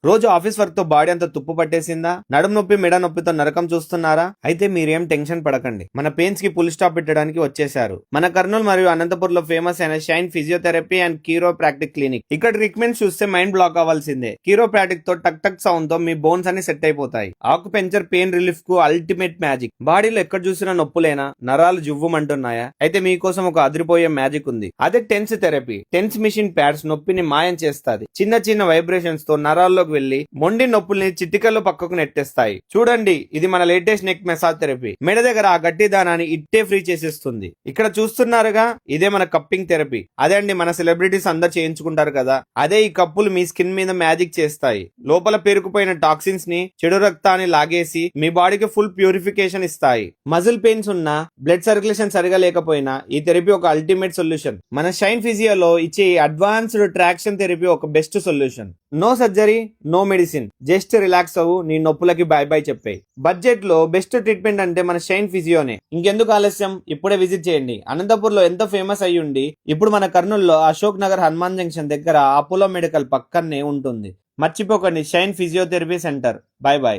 రోజు office work తో body అంతా తుప్పు పట్టేసిందా? నడుము నొప్పి మెడ నొప్పితో నరకం చూస్తున్నారా? అయితే మీరేం టెన్షన్ పడకండి. మన పెయిన్స్ కి ఫుల్ స్టాప్ పెట్టడానికి వచ్చేసారు మన కర్నూలు మరియు అనంతపూర్ లో ఫేమస్ అయిన షైన్ ఫిజియోథెరపీ అండ్ కీరోప్రాక్టిక్ క్లినిక్. ఇక్కడ ట్రీట్మెంట్ చూస్తే మైండ్ బ్లాక్ అవ్వాల్సిందే. కీరోప్రాక్టిక్ తో టక్ టక్ సౌండ్ తో మీ బోన్స్ అన్ని సెట్ అయిపోతాయి. ఆకుపెంచర్ పెయిన్ రిలీఫ్ కు అల్టిమేట్ మ్యాజిక్. బాడీలో ఎక్కడ చూసినా నొప్పులేనా, నరాలు జువ్వమంటున్నాయా? అయితే మీకోసం ఒక అదిరిపోయే మ్యాజిక్ ఉంది. అదే TENS therapy. TENS machine pads నొప్పిని మాయం చేస్తాది. చిన్న చిన్న వైబ్రేషన్స్ తో నరాల్లో వెళ్లి మొండి నొప్పుల్ని చిటికల్లో పక్కకు నెట్టేస్తాయి. చూడండి, ఇది మన లేటెస్ట్ నెక్ మెసాజ్ థెరపీ. మెడ దగ్గర ఆ గట్టి దానాన్ని ఇట్టే ఫ్రీ చేసేస్తుంది. ఇక్కడ చూస్తున్నారుగా, ఇదే మన కప్పింగ్ థెరపీ. అదే అండి, మన సెలబ్రిటీస్ అందరు చేయించుకుంటారు కదా, అదే ఈ కప్పులు మీ స్కిన్ మీద మ్యాజిక్ చేస్తాయి. లోపల పేరుకుపోయిన టాక్సిన్స్ ని, చెడు రక్తాన్ని లాగేసి మీ బాడీకి ఫుల్ ప్యూరిఫికేషన్ ఇస్తాయి. మజిల్ పెయిన్స్ ఉన్నా, బ్లడ్ సర్క్యులేషన్ సరిగా లేకపోయినా ఈ థెరపీ ఒక అల్టిమేట్ సొల్యూషన్. మన షైన్ ఫిజియోలో ఇచ్చే అడ్వాన్స్డ్ ట్రాక్షన్ థెరపీ ఒక best solution. No surgery, no medicine, just relax అవ్వు, నీ నొప్పులకి బై బై చెప్పే. బడ్జెట్ లో బెస్ట్ ట్రీట్మెంట్ అంటే మన షైన్ ఫిజియోనే. ఇంకెందుకు ఆలస్యం, ఇప్పుడే విజిట్ చేయండి. అనంతపూర్ లో ఎంతో ఫేమస్ అయ్యుండి ఇప్పుడు మన కర్నూలులో అశోక్ నగర్ హనుమాన్ జంక్షన్ దగ్గర అపోలో మెడికల్ పక్కనే ఉంటుంది. మర్చిపోకండి, shine physiotherapy centre. By by.